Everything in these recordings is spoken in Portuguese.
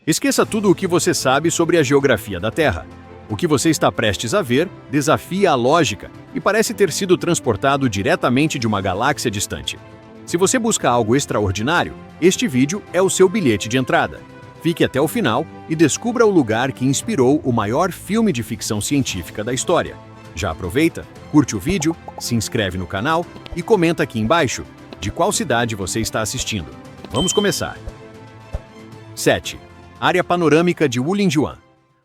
Esqueça tudo o que você sabe sobre a geografia da Terra. O que você está prestes a ver desafia a lógica e parece ter sido transportado diretamente de uma galáxia distante. Se você busca algo extraordinário, este vídeo é o seu bilhete de entrada. Fique até o final e descubra o lugar que inspirou o maior filme de ficção científica da história. Já aproveita, curte o vídeo, se inscreve no canal e comenta aqui embaixo de qual cidade você está assistindo. Vamos começar. 7. Área Panorâmica de Wulingyuan.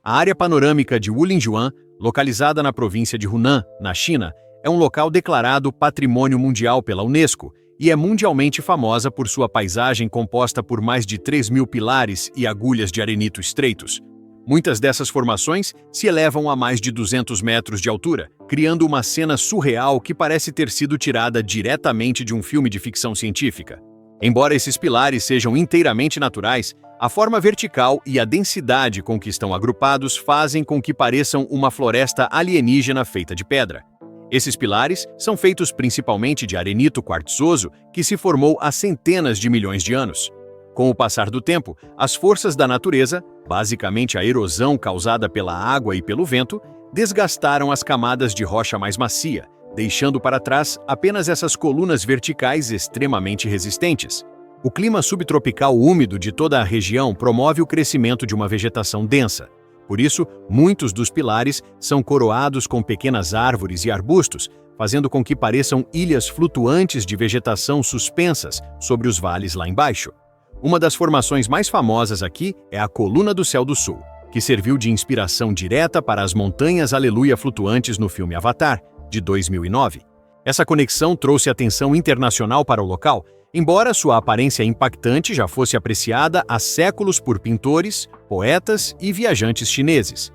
A Área Panorâmica de Wulingyuan, localizada na província de Hunan, na China, é um local declarado Patrimônio Mundial pela Unesco e é mundialmente famosa por sua paisagem composta por mais de 3.000 pilares e agulhas de arenito estreitos. Muitas dessas formações se elevam a mais de 200 metros de altura, criando uma cena surreal que parece ter sido tirada diretamente de um filme de ficção científica. Embora esses pilares sejam inteiramente naturais, a forma vertical e a densidade com que estão agrupados fazem com que pareçam uma floresta alienígena feita de pedra. Esses pilares são feitos principalmente de arenito quartzoso que se formou há centenas de milhões de anos. Com o passar do tempo, as forças da natureza, basicamente a erosão causada pela água e pelo vento, desgastaram as camadas de rocha mais macia, deixando para trás apenas essas colunas verticais extremamente resistentes. O clima subtropical úmido de toda a região promove o crescimento de uma vegetação densa. Por isso, muitos dos pilares são coroados com pequenas árvores e arbustos, fazendo com que pareçam ilhas flutuantes de vegetação suspensas sobre os vales lá embaixo. Uma das formações mais famosas aqui é a Coluna do Céu do Sul, que serviu de inspiração direta para as montanhas Aleluia flutuantes no filme Avatar, de 2009. Essa conexão trouxe atenção internacional para o local, embora sua aparência impactante já fosse apreciada há séculos por pintores, poetas e viajantes chineses.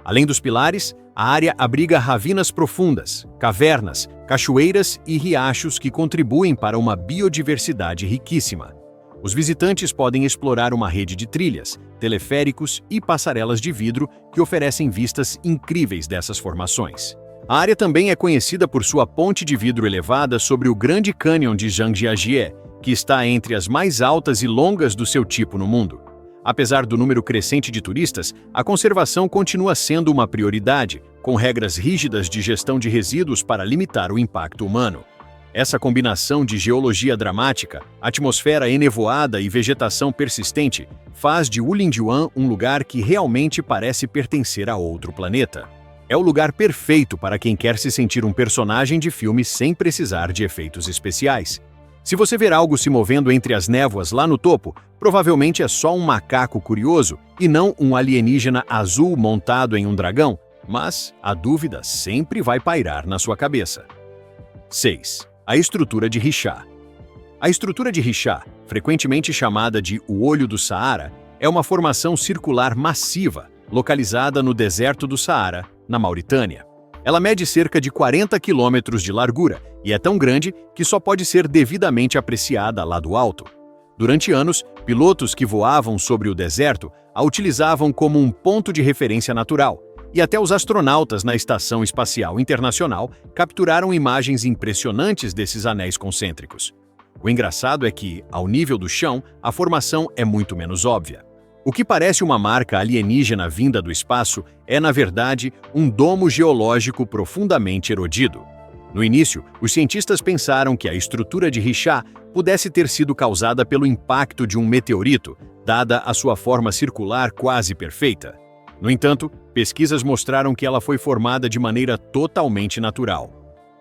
Além dos pilares, a área abriga ravinas profundas, cavernas, cachoeiras e riachos que contribuem para uma biodiversidade riquíssima. Os visitantes podem explorar uma rede de trilhas, teleféricos e passarelas de vidro que oferecem vistas incríveis dessas formações. A área também é conhecida por sua ponte de vidro elevada sobre o Grande Cânion de Zhangjiajie, que está entre as mais altas e longas do seu tipo no mundo. Apesar do número crescente de turistas, a conservação continua sendo uma prioridade, com regras rígidas de gestão de resíduos para limitar o impacto humano. Essa combinação de geologia dramática, atmosfera enevoada e vegetação persistente faz de Wulingyuan um lugar que realmente parece pertencer a outro planeta. É o lugar perfeito para quem quer se sentir um personagem de filme sem precisar de efeitos especiais. Se você ver algo se movendo entre as névoas lá no topo, provavelmente é só um macaco curioso e não um alienígena azul montado em um dragão, mas a dúvida sempre vai pairar na sua cabeça. 6. A estrutura de Richat. A estrutura de Richat, frequentemente chamada de o Olho do Saara, é uma formação circular massiva, localizada no deserto do Saara, na Mauritânia. Ela mede cerca de 40 quilômetros de largura e é tão grande que só pode ser devidamente apreciada lá do alto. Durante anos, pilotos que voavam sobre o deserto a utilizavam como um ponto de referência natural, e até os astronautas na Estação Espacial Internacional capturaram imagens impressionantes desses anéis concêntricos. O engraçado é que, ao nível do chão, a formação é muito menos óbvia. O que parece uma marca alienígena vinda do espaço é, na verdade, um domo geológico profundamente erodido. No início, os cientistas pensaram que a estrutura de Richat pudesse ter sido causada pelo impacto de um meteorito, dada a sua forma circular quase perfeita. No entanto, pesquisas mostraram que ela foi formada de maneira totalmente natural.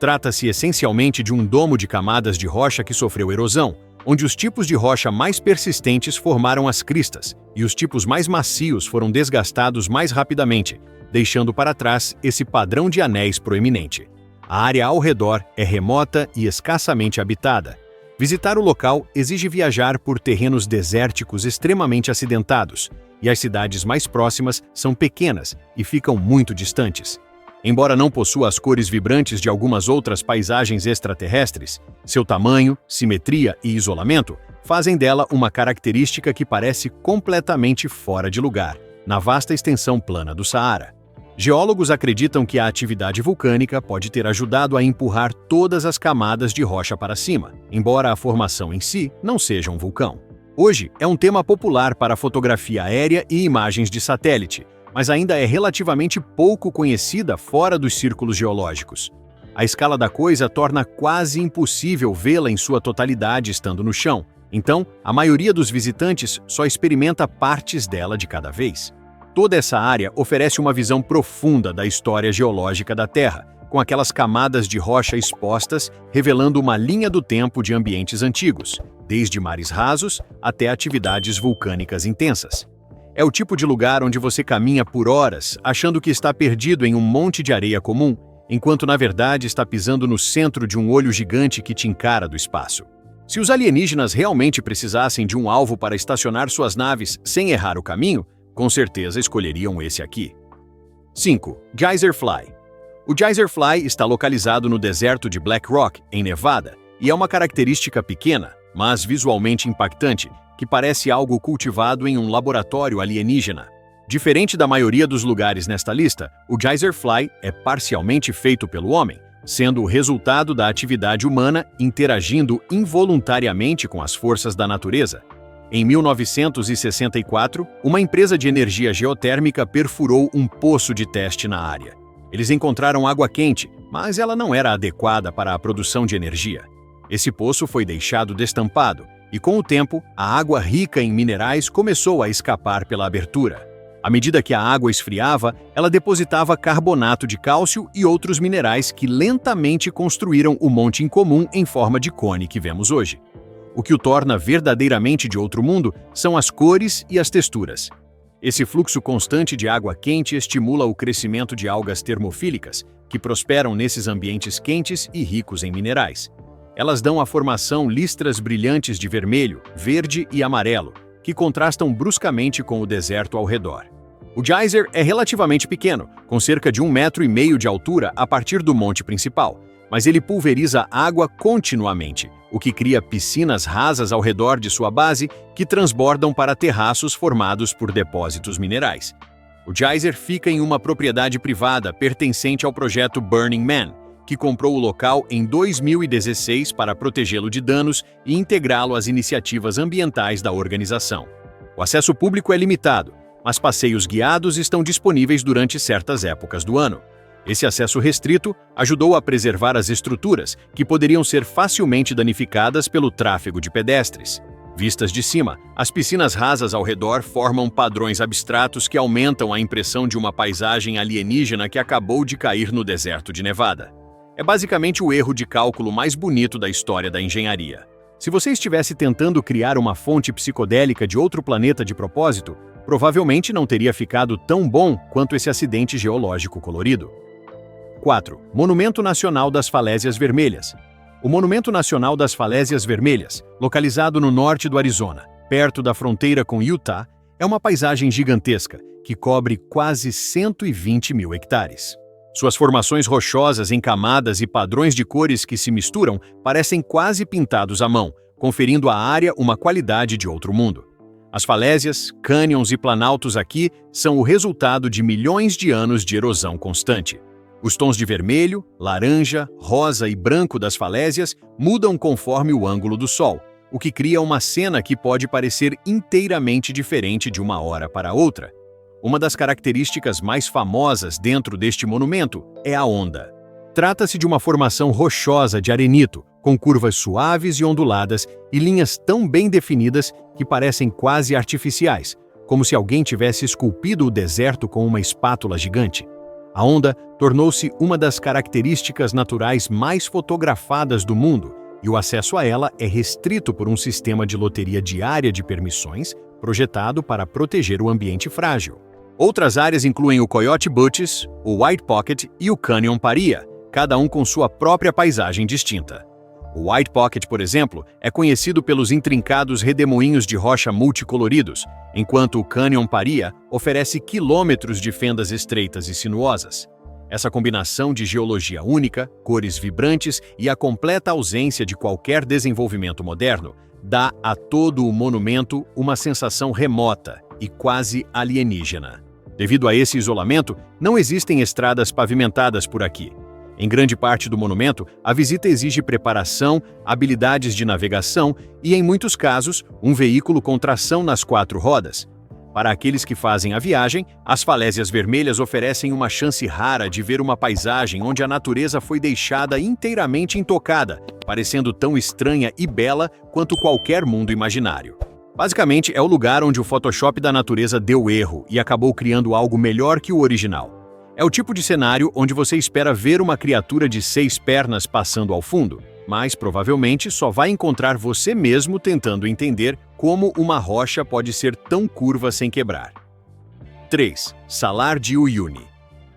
Trata-se essencialmente de um domo de camadas de rocha que sofreu erosão, onde os tipos de rocha mais persistentes formaram as cristas e os tipos mais macios foram desgastados mais rapidamente, deixando para trás esse padrão de anéis proeminente. A área ao redor é remota e escassamente habitada. Visitar o local exige viajar por terrenos desérticos extremamente acidentados, e as cidades mais próximas são pequenas e ficam muito distantes. Embora não possua as cores vibrantes de algumas outras paisagens extraterrestres, seu tamanho, simetria e isolamento fazem dela uma característica que parece completamente fora de lugar, na vasta extensão plana do Saara. Geólogos acreditam que a atividade vulcânica pode ter ajudado a empurrar todas as camadas de rocha para cima, embora a formação em si não seja um vulcão. Hoje é um tema popular para fotografia aérea e imagens de satélite, mas ainda é relativamente pouco conhecida fora dos círculos geológicos. A escala da coisa torna quase impossível vê-la em sua totalidade estando no chão. Então, a maioria dos visitantes só experimenta partes dela de cada vez. Toda essa área oferece uma visão profunda da história geológica da Terra, com aquelas camadas de rocha expostas revelando uma linha do tempo de ambientes antigos, desde mares rasos até atividades vulcânicas intensas. É o tipo de lugar onde você caminha por horas achando que está perdido em um monte de areia comum, enquanto na verdade está pisando no centro de um olho gigante que te encara do espaço. Se os alienígenas realmente precisassem de um alvo para estacionar suas naves sem errar o caminho, com certeza escolheriam esse aqui. 5. Geyser Fly. O Geyser Fly está localizado no deserto de Black Rock, em Nevada, e é uma característica pequena, mas visualmente impactante, que parece algo cultivado em um laboratório alienígena. Diferente da maioria dos lugares nesta lista, o Geyser Fly é parcialmente feito pelo homem, sendo o resultado da atividade humana interagindo involuntariamente com as forças da natureza. Em 1964, uma empresa de energia geotérmica perfurou um poço de teste na área. Eles encontraram água quente, mas ela não era adequada para a produção de energia. Esse poço foi deixado destampado, e com o tempo, a água rica em minerais começou a escapar pela abertura. À medida que a água esfriava, ela depositava carbonato de cálcio e outros minerais que lentamente construíram o monte incomum em forma de cone que vemos hoje. O que o torna verdadeiramente de outro mundo são as cores e as texturas. Esse fluxo constante de água quente estimula o crescimento de algas termofílicas, que prosperam nesses ambientes quentes e ricos em minerais. Elas dão à formação listras brilhantes de vermelho, verde e amarelo, que contrastam bruscamente com o deserto ao redor. O geyser é relativamente pequeno, com cerca de 1,5 metro de altura a partir do monte principal, mas ele pulveriza água continuamente, o que cria piscinas rasas ao redor de sua base que transbordam para terraços formados por depósitos minerais. O geyser fica em uma propriedade privada pertencente ao projeto Burning Man, que comprou o local em 2016 para protegê-lo de danos e integrá-lo às iniciativas ambientais da organização. O acesso público é limitado, mas passeios guiados estão disponíveis durante certas épocas do ano. Esse acesso restrito ajudou a preservar as estruturas, que poderiam ser facilmente danificadas pelo tráfego de pedestres. Vistas de cima, as piscinas rasas ao redor formam padrões abstratos que aumentam a impressão de uma paisagem alienígena que acabou de cair no deserto de Nevada. É basicamente o erro de cálculo mais bonito da história da engenharia. Se você estivesse tentando criar uma fonte psicodélica de outro planeta de propósito, provavelmente não teria ficado tão bom quanto esse acidente geológico colorido. 4. Monumento Nacional das Falésias Vermelhas. O Monumento Nacional das Falésias Vermelhas, localizado no norte do Arizona, perto da fronteira com Utah, é uma paisagem gigantesca que cobre quase 120 mil hectares. Suas formações rochosas em camadas e padrões de cores que se misturam parecem quase pintados à mão, conferindo à área uma qualidade de outro mundo. As falésias, cânions e planaltos aqui são o resultado de milhões de anos de erosão constante. Os tons de vermelho, laranja, rosa e branco das falésias mudam conforme o ângulo do sol, o que cria uma cena que pode parecer inteiramente diferente de uma hora para outra. Uma das características mais famosas dentro deste monumento é a onda. Trata-se de uma formação rochosa de arenito, com curvas suaves e onduladas e linhas tão bem definidas que parecem quase artificiais, como se alguém tivesse esculpido o deserto com uma espátula gigante. A onda tornou-se uma das características naturais mais fotografadas do mundo, e o acesso a ela é restrito por um sistema de loteria diária de permissões projetado para proteger o ambiente frágil. Outras áreas incluem o Coyote Buttes, o White Pocket e o Canyon Paria, cada um com sua própria paisagem distinta. O White Pocket, por exemplo, é conhecido pelos intrincados redemoinhos de rocha multicoloridos, enquanto o Canyon Paria oferece quilômetros de fendas estreitas e sinuosas. Essa combinação de geologia única, cores vibrantes e a completa ausência de qualquer desenvolvimento moderno dá a todo o monumento uma sensação remota e quase alienígena. Devido a esse isolamento, não existem estradas pavimentadas por aqui. Em grande parte do monumento, a visita exige preparação, habilidades de navegação e, em muitos casos, um veículo com tração nas 4 rodas. Para aqueles que fazem a viagem, as Falésias Vermelhas oferecem uma chance rara de ver uma paisagem onde a natureza foi deixada inteiramente intocada, parecendo tão estranha e bela quanto qualquer mundo imaginário. Basicamente, é o lugar onde o Photoshop da natureza deu erro e acabou criando algo melhor que o original. É o tipo de cenário onde você espera ver uma criatura de 6 pernas passando ao fundo, mas provavelmente só vai encontrar você mesmo tentando entender como uma rocha pode ser tão curva sem quebrar. 3. Salar de Uyuni.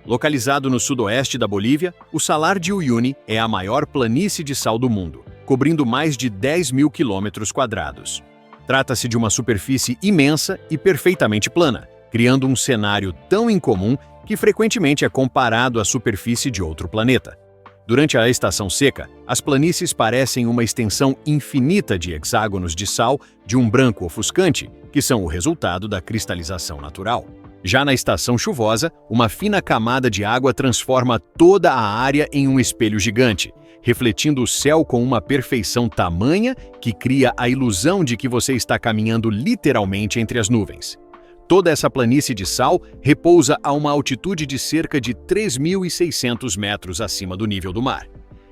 Localizado no sudoeste da Bolívia, o Salar de Uyuni é a maior planície de sal do mundo, cobrindo mais de 10.000 km². Trata-se de uma superfície imensa e perfeitamente plana, criando um cenário tão incomum que frequentemente é comparado à superfície de outro planeta. Durante a estação seca, as planícies parecem uma extensão infinita de hexágonos de sal de um branco ofuscante, que são o resultado da cristalização natural. Já na estação chuvosa, uma fina camada de água transforma toda a área em um espelho gigante, refletindo o céu com uma perfeição tamanha que cria a ilusão de que você está caminhando literalmente entre as nuvens. Toda essa planície de sal repousa a uma altitude de cerca de 3.600 metros acima do nível do mar.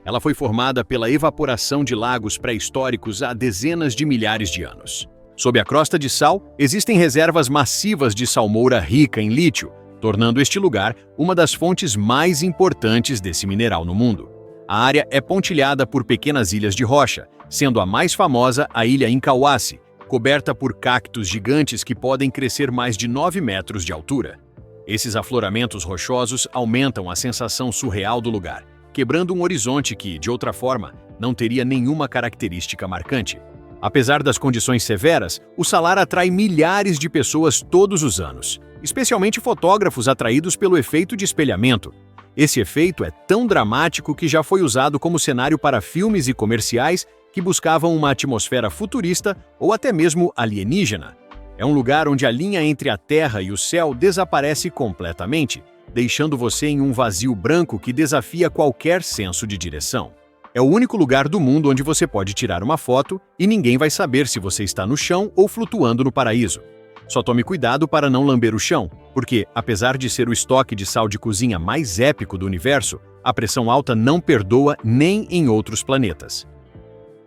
Ela foi formada pela evaporação de lagos pré-históricos há dezenas de milhares de anos. Sob a crosta de sal, existem reservas massivas de salmoura rica em lítio, tornando este lugar uma das fontes mais importantes desse mineral no mundo. A área é pontilhada por pequenas ilhas de rocha, sendo a mais famosa a ilha Incauace, coberta por cactos gigantes que podem crescer mais de 9 metros de altura. Esses afloramentos rochosos aumentam a sensação surreal do lugar, quebrando um horizonte que, de outra forma, não teria nenhuma característica marcante. Apesar das condições severas, o salar atrai milhares de pessoas todos os anos, especialmente fotógrafos atraídos pelo efeito de espelhamento. Esse efeito é tão dramático que já foi usado como cenário para filmes e comerciais que buscavam uma atmosfera futurista ou até mesmo alienígena. É um lugar onde a linha entre a Terra e o céu desaparece completamente, deixando você em um vazio branco que desafia qualquer senso de direção. É o único lugar do mundo onde você pode tirar uma foto e ninguém vai saber se você está no chão ou flutuando no paraíso. Só tome cuidado para não lamber o chão, porque, apesar de ser o estoque de sal de cozinha mais épico do universo, a pressão alta não perdoa nem em outros planetas.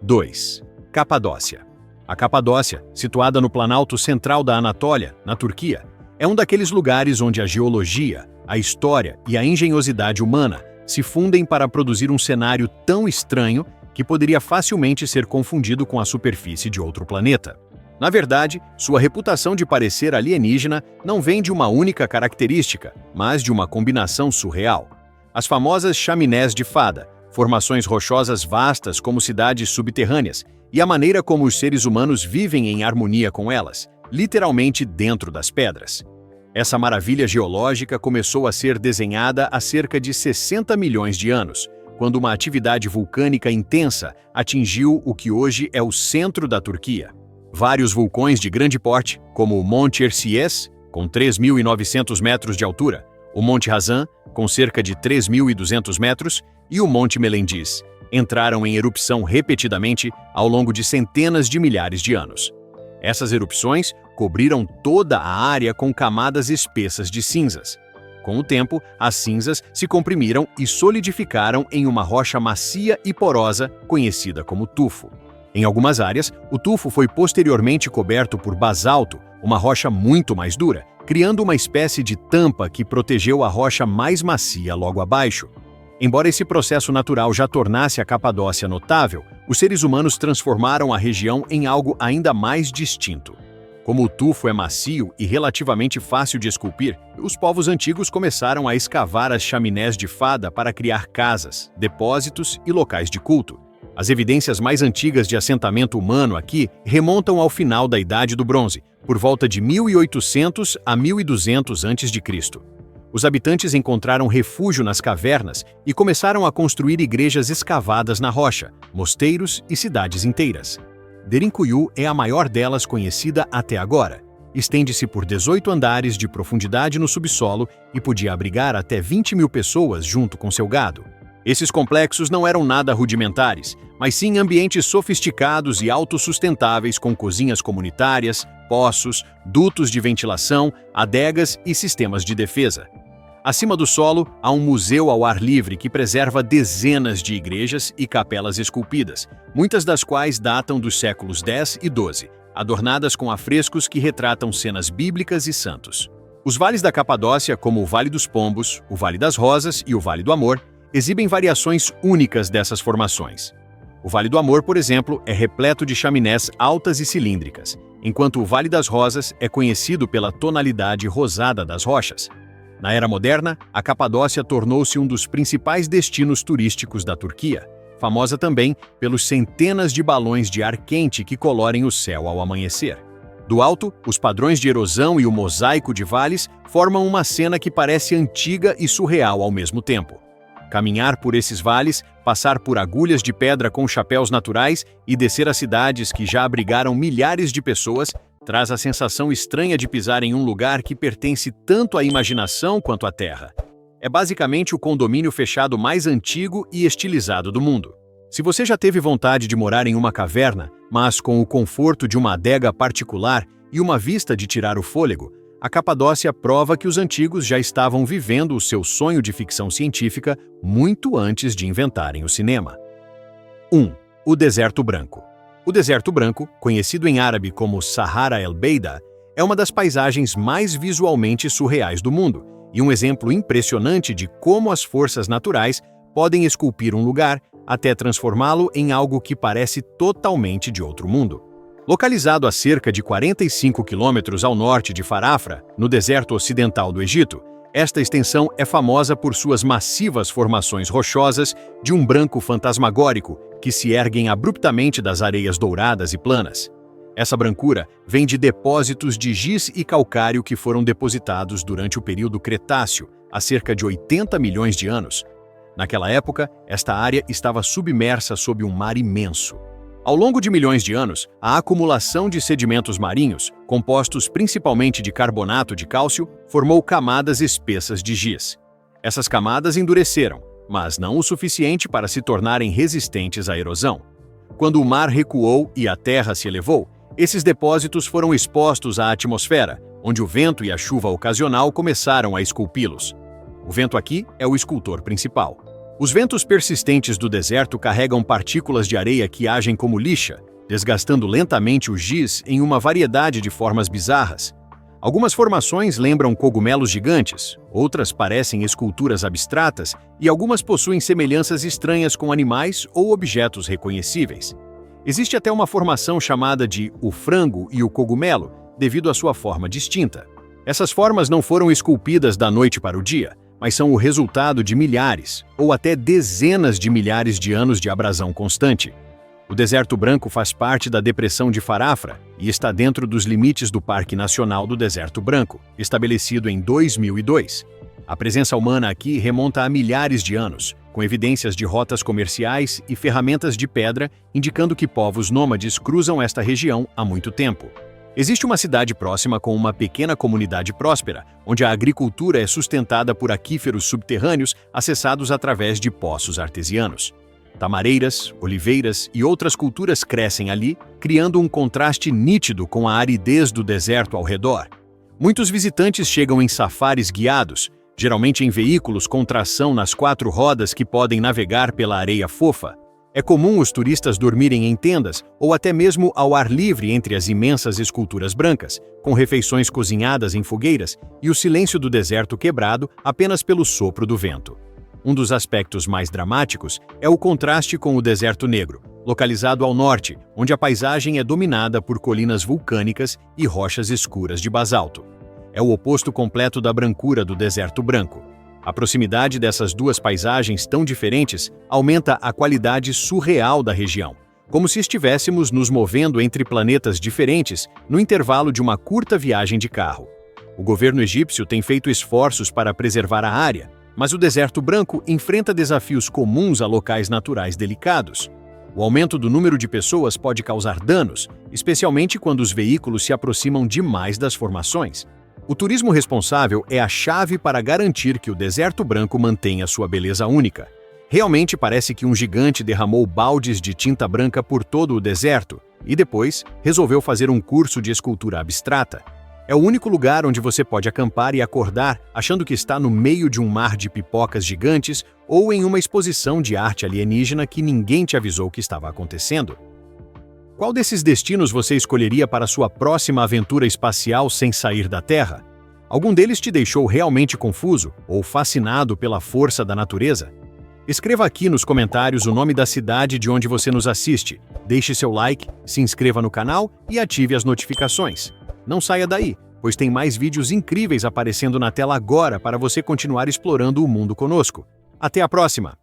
2. Capadócia. A Capadócia, situada no planalto central da Anatólia, na Turquia, é um daqueles lugares onde a geologia, a história e a engenhosidade humana se fundem para produzir um cenário tão estranho que poderia facilmente ser confundido com a superfície de outro planeta. Na verdade, sua reputação de parecer alienígena não vem de uma única característica, mas de uma combinação surreal. As famosas chaminés de fada, formações rochosas vastas como cidades subterrâneas, e a maneira como os seres humanos vivem em harmonia com elas, literalmente dentro das pedras. Essa maravilha geológica começou a ser desenhada há cerca de 60 milhões de anos, quando uma atividade vulcânica intensa atingiu o que hoje é o centro da Turquia. Vários vulcões de grande porte, como o Monte Erciyes, com 3.900 metros de altura, o Monte Hazan, com cerca de 3.200 metros, e o Monte Melendiz, entraram em erupção repetidamente ao longo de centenas de milhares de anos. Essas erupções cobriram toda a área com camadas espessas de cinzas. Com o tempo, as cinzas se comprimiram e solidificaram em uma rocha macia e porosa conhecida como tufo. Em algumas áreas, o tufo foi posteriormente coberto por basalto, uma rocha muito mais dura, criando uma espécie de tampa que protegeu a rocha mais macia logo abaixo. Embora esse processo natural já tornasse a Capadócia notável, os seres humanos transformaram a região em algo ainda mais distinto. Como o tufo é macio e relativamente fácil de esculpir, os povos antigos começaram a escavar as chaminés de fada para criar casas, depósitos e locais de culto. As evidências mais antigas de assentamento humano aqui remontam ao final da Idade do Bronze, por volta de 1800 a 1200 a.C. Os habitantes encontraram refúgio nas cavernas e começaram a construir igrejas escavadas na rocha, mosteiros e cidades inteiras. Derinkuyu é a maior delas conhecida até agora. Estende-se por 18 andares de profundidade no subsolo e podia abrigar até 20.000 pessoas junto com seu gado. Esses complexos não eram nada rudimentares, mas sim ambientes sofisticados e autossustentáveis com cozinhas comunitárias, poços, dutos de ventilação, adegas e sistemas de defesa. Acima do solo, há um museu ao ar livre que preserva dezenas de igrejas e capelas esculpidas, muitas das quais datam dos séculos X e XII, adornadas com afrescos que retratam cenas bíblicas e santos. Os vales da Capadócia, como o Vale dos Pombos, o Vale das Rosas e o Vale do Amor, exibem variações únicas dessas formações. O Vale do Amor, por exemplo, é repleto de chaminés altas e cilíndricas, enquanto o Vale das Rosas é conhecido pela tonalidade rosada das rochas. Na era moderna, a Capadócia tornou-se um dos principais destinos turísticos da Turquia, famosa também pelos centenas de balões de ar quente que colorem o céu ao amanhecer. Do alto, os padrões de erosão e o mosaico de vales formam uma cena que parece antiga e surreal ao mesmo tempo. Caminhar por esses vales, passar por agulhas de pedra com chapéus naturais e descer a cidades que já abrigaram milhares de pessoas traz a sensação estranha de pisar em um lugar que pertence tanto à imaginação quanto à terra. É basicamente o condomínio fechado mais antigo e estilizado do mundo. Se você já teve vontade de morar em uma caverna, mas com o conforto de uma adega particular e uma vista de tirar o fôlego, a Capadócia prova que os antigos já estavam vivendo o seu sonho de ficção científica muito antes de inventarem o cinema. 1. O Deserto Branco. O Deserto Branco, conhecido em árabe como Sahara el-Beida, é uma das paisagens mais visualmente surreais do mundo e um exemplo impressionante de como as forças naturais podem esculpir um lugar até transformá-lo em algo que parece totalmente de outro mundo. Localizado a cerca de 45 quilômetros ao norte de Farafra, no deserto ocidental do Egito, esta extensão é famosa por suas massivas formações rochosas de um branco fantasmagórico que se erguem abruptamente das areias douradas e planas. Essa brancura vem de depósitos de giz e calcário que foram depositados durante o período Cretáceo, há cerca de 80 milhões de anos. Naquela época, esta área estava submersa sob um mar imenso. Ao longo de milhões de anos, a acumulação de sedimentos marinhos, compostos principalmente de carbonato de cálcio, formou camadas espessas de giz. Essas camadas endureceram, mas não o suficiente para se tornarem resistentes à erosão. Quando o mar recuou e a terra se elevou, esses depósitos foram expostos à atmosfera, onde o vento e a chuva ocasional começaram a esculpi-los. O vento aqui é o escultor principal. Os ventos persistentes do deserto carregam partículas de areia que agem como lixa, desgastando lentamente o giz em uma variedade de formas bizarras. Algumas formações lembram cogumelos gigantes, outras parecem esculturas abstratas e algumas possuem semelhanças estranhas com animais ou objetos reconhecíveis. Existe até uma formação chamada de o frango e o cogumelo, devido à sua forma distinta. Essas formas não foram esculpidas da noite para o dia, mas são o resultado de milhares, ou até dezenas de milhares de anos de abrasão constante. O Deserto Branco faz parte da Depressão de Farafra e está dentro dos limites do Parque Nacional do Deserto Branco, estabelecido em 2002. A presença humana aqui remonta a milhares de anos, com evidências de rotas comerciais e ferramentas de pedra indicando que povos nômades cruzam esta região há muito tempo. Existe uma cidade próxima com uma pequena comunidade próspera, onde a agricultura é sustentada por aquíferos subterrâneos acessados através de poços artesianos. Tamareiras, oliveiras e outras culturas crescem ali, criando um contraste nítido com a aridez do deserto ao redor. Muitos visitantes chegam em safaris guiados, geralmente em veículos com tração nas 4 rodas que podem navegar pela areia fofa. É comum os turistas dormirem em tendas ou até mesmo ao ar livre entre as imensas esculturas brancas, com refeições cozinhadas em fogueiras e o silêncio do deserto quebrado apenas pelo sopro do vento. Um dos aspectos mais dramáticos é o contraste com o Deserto Negro, localizado ao norte, onde a paisagem é dominada por colinas vulcânicas e rochas escuras de basalto. É o oposto completo da brancura do Deserto Branco. A proximidade dessas duas paisagens tão diferentes aumenta a qualidade surreal da região, como se estivéssemos nos movendo entre planetas diferentes no intervalo de uma curta viagem de carro. O governo egípcio tem feito esforços para preservar a área, mas o Deserto Branco enfrenta desafios comuns a locais naturais delicados. O aumento do número de pessoas pode causar danos, especialmente quando os veículos se aproximam demais das formações. O turismo responsável é a chave para garantir que o Deserto Branco mantenha sua beleza única. Realmente parece que um gigante derramou baldes de tinta branca por todo o deserto e depois resolveu fazer um curso de escultura abstrata. É o único lugar onde você pode acampar e acordar achando que está no meio de um mar de pipocas gigantes ou em uma exposição de arte alienígena que ninguém te avisou que estava acontecendo. Qual desses destinos você escolheria para sua próxima aventura espacial sem sair da Terra? Algum deles te deixou realmente confuso ou fascinado pela força da natureza? Escreva aqui nos comentários o nome da cidade de onde você nos assiste, deixe seu like, se inscreva no canal e ative as notificações. Não saia daí, pois tem mais vídeos incríveis aparecendo na tela agora para você continuar explorando o mundo conosco. Até a próxima!